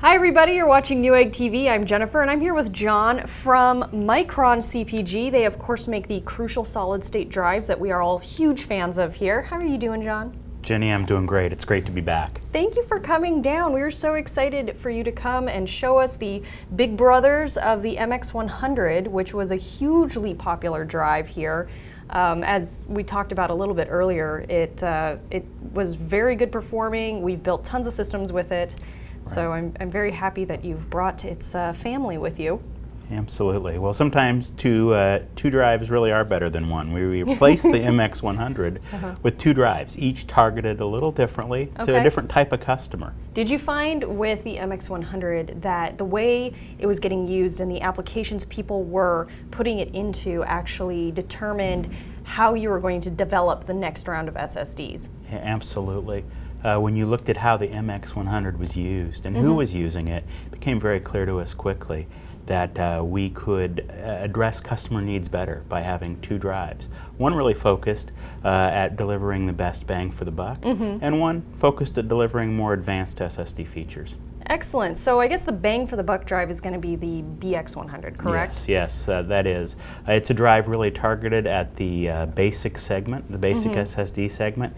Hi everybody, you're watching Newegg TV. I'm Jennifer and I'm here with John from Micron CPG. They of course make the crucial solid state drives that we are all huge fans of here. How are you doing, John? Jenny, I'm doing great. It's great to be back. Thank you for coming down. We were so excited for you to come and show us the big brothers of the MX100, which was a hugely popular drive here. As we talked about a little bit earlier, it was very good performing. We've built tons of systems with it. So I'm very happy that you've brought its family with you. Absolutely. Well, sometimes two drives really are better than one. We replaced the MX100 with two drives, each targeted a little differently to a different type of customer. Did you find with the MX100 that the way it was getting used and the applications people were putting it into actually determined how you were going to develop the next round of SSDs? Yeah, absolutely. When you looked at how the MX100 was used and who was using it, it became very clear to us quickly that we could address customer needs better by having two drives. One really focused at delivering the best bang for the buck, and one focused at delivering more advanced SSD features. Excellent. So I guess the bang for the buck drive is going to be the BX100, correct? Yes, that is. It's a drive really targeted at the basic segment, the basic SSD segment.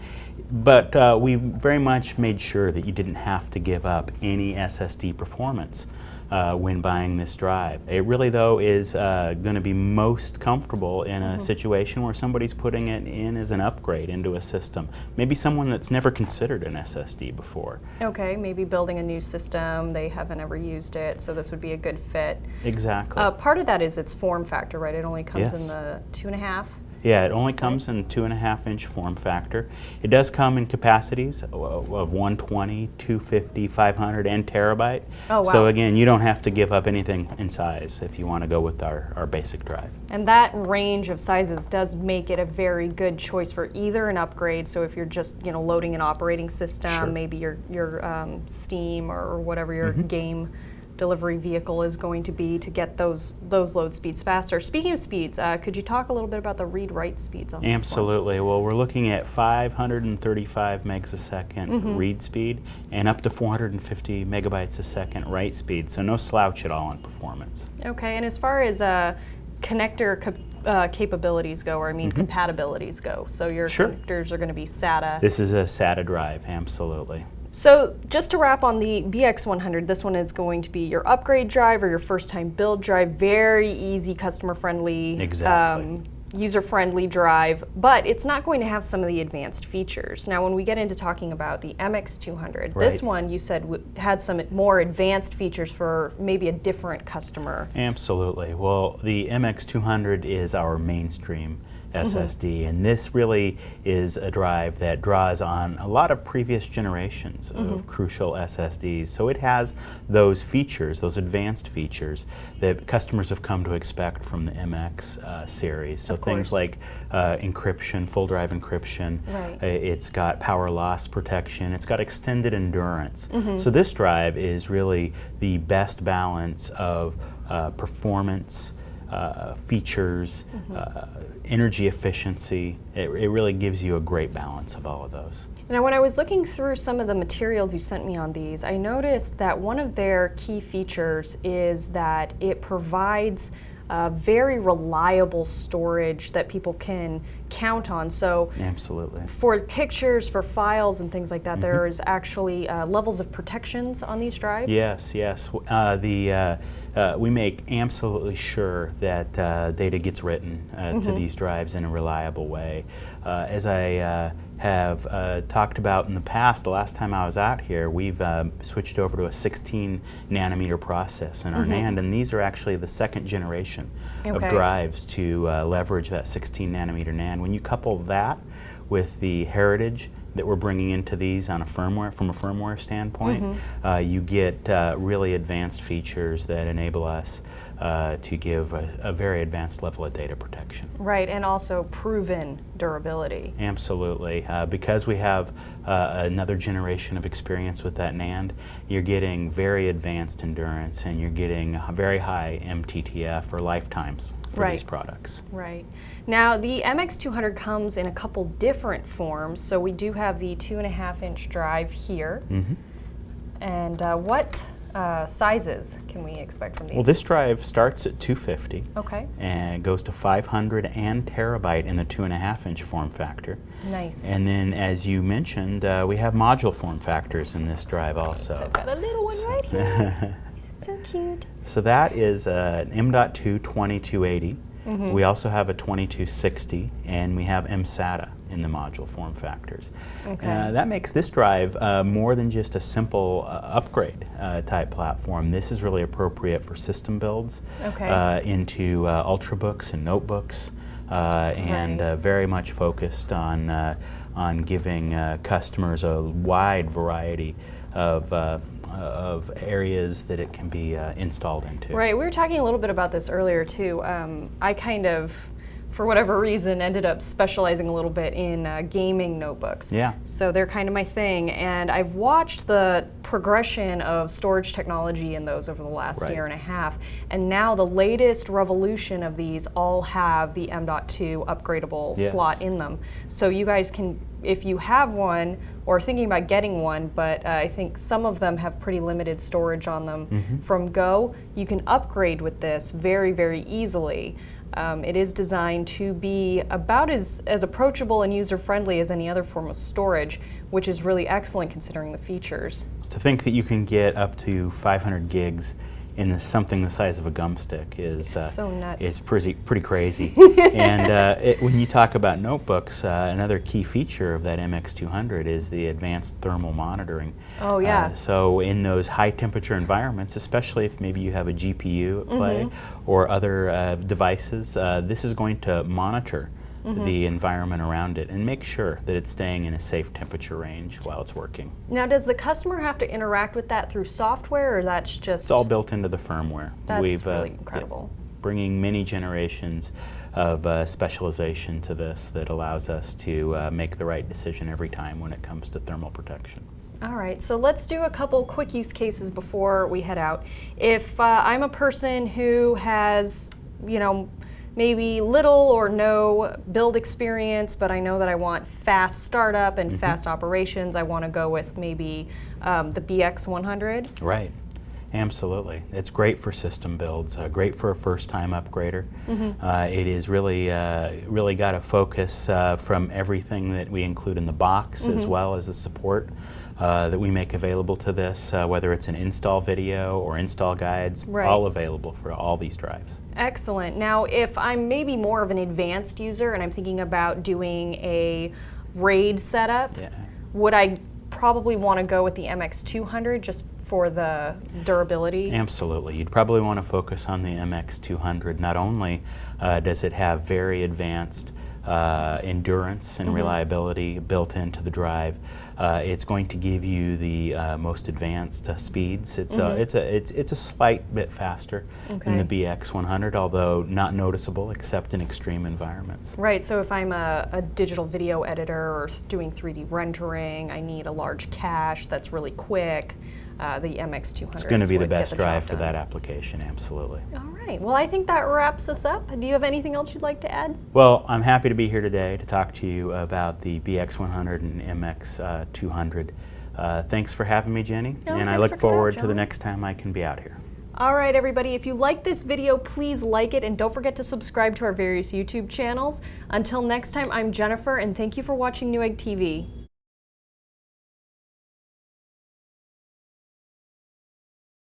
But we very much made sure that you didn't have to give up any SSD performance when buying this drive. It really, though, is going to be most comfortable in a situation where somebody's putting it in as an upgrade into a system. Maybe someone that's never considered an SSD before. Okay, maybe building a new system, they haven't ever used it, so this would be a good fit. Exactly. Part of that is its form factor, right? It only comes in the 2.5. Yeah, it only comes in 2.5-inch form factor. It does come in capacities of 120, 250, 500, and terabyte. Oh, wow. So again, you don't have to give up anything in size if you want to go with our basic drive. And that range of sizes does make it a very good choice for either an upgrade. So if you're just loading an operating system, maybe your Steam or whatever your game delivery vehicle is going to be to get those load speeds faster. Speaking of speeds, could you talk a little bit about the read-write speeds on this one? Absolutely. Well, we're looking at 535 megs a second read speed and up to 450 megabytes a second write speed, so no slouch at all in performance. Okay, and as far as connector capabilities go, or I mean compatibilities go, so your connectors are going to be SATA. This is a SATA drive, absolutely. So just to wrap on the BX100, this one is going to be your upgrade drive or your first time build drive, very easy, customer friendly, user friendly drive, but it's not going to have some of the advanced features. Now when we get into talking about the MX200, this one you said had some more advanced features for maybe a different customer. Absolutely. Well, the MX200 is our mainstream SSD, and this really is a drive that draws on a lot of previous generations of crucial SSDs. So it has those features, those advanced features that customers have come to expect from the MX series. So things like encryption, full drive encryption, it's got power loss protection, it's got extended endurance. So this drive is really the best balance of performance, features, energy efficiency. It really gives you a great balance of all of those. Now when I was looking through some of the materials you sent me on these, I noticed that one of their key features is that it provides very reliable storage that people can count on. So absolutely, for pictures, for files and things like that, there is actually levels of protections on these drives? Yes. We make absolutely sure that data gets written to these drives in a reliable way. As I have talked about in the past, the last time I was out here, we've switched over to a 16 nanometer process in our NAND, and these are actually the second generation of drives to leverage that 16 nanometer NAND. When you couple that with the heritage that we're bringing into these on from a firmware standpoint, you get really advanced features that enable us to give a very advanced level of data protection. Right, and also proven durability. Absolutely. Because we have another generation of experience with that NAND, you're getting very advanced endurance and you're getting a very high MTTF or lifetimes for these products. Right. Now the MX200 comes in a couple different forms. So we do have the 2.5-inch drive here. And what sizes can we expect from these? Well, this drive starts at 250. Okay. And goes to 500 and terabyte in the 2.5-inch form factor. Nice. And then, as you mentioned, we have module form factors in this drive also. So I've got a little one right here. So cute. So that is an M.2 2280. We also have a 2260, and we have mSATA in the module form factors. Okay. That makes this drive more than just a simple upgrade type platform. This is really appropriate for system builds into Ultrabooks and notebooks, and very much focused on giving customers a wide variety of areas that it can be installed into. Right, we were talking a little bit about this earlier too. I kind of, for whatever reason, ended up specializing a little bit in gaming notebooks. Yeah. So they're kind of my thing, and I've watched the progression of storage technology in those over the last year and a half, and now the latest revolution of these all have the M.2 upgradable slot in them. So you guys can, if you have one or thinking about getting one, but I think some of them have pretty limited storage on them from Go, you can upgrade with this very, very easily. It is designed to be about as approachable and user-friendly as any other form of storage, which is really excellent considering the features. To think that you can get up to 500 gigs in something the size of a gum stick is so nuts. Is pretty crazy. And when you talk about notebooks, another key feature of that MX200 is the advanced thermal monitoring. Oh yeah. So in those high temperature environments, especially if maybe you have a GPU at play or other devices, this is going to monitor the environment around it and make sure that it's staying in a safe temperature range while it's working. Now, does the customer have to interact with that through software, or that's just... It's all built into the firmware. That's really incredible. Bringing many generations of specialization to this that allows us to make the right decision every time when it comes to thermal protection. All right, so let's do a couple quick use cases before we head out. If I'm a person who has, maybe little or no build experience, but I know that I want fast startup and fast operations, I want to go with maybe the BX100. Right, absolutely. It's great for system builds, great for a first-time upgrader. It is really got a focus from everything that we include in the box, as well as the support that we make available to this, whether it's an install video or install guides, all available for all these drives. Excellent. Now, if I'm maybe more of an advanced user and I'm thinking about doing a RAID setup, would I probably want to go with the MX200 just for the durability? Absolutely. You'd probably want to focus on the MX200. Not only does it have very advanced endurance and reliability built into the drive, it's going to give you the most advanced speeds. It's a slight bit faster than the BX100, although not noticeable except in extreme environments. Right. So if I'm a digital video editor or doing 3D rendering, I need a large cache that's really quick. The MX200 It's going to be the best drive for that application, absolutely. All right. Well, I think that wraps us up. Do you have anything else you'd like to add? Well, I'm happy to be here today to talk to you about the BX100 and MX200. Thanks for having me, Jenny, and I look forward to the next time I can be out here. All right, everybody, if you like this video, please like it, and don't forget to subscribe to our various YouTube channels. Until next time, I'm Jennifer, and thank you for watching Newegg TV.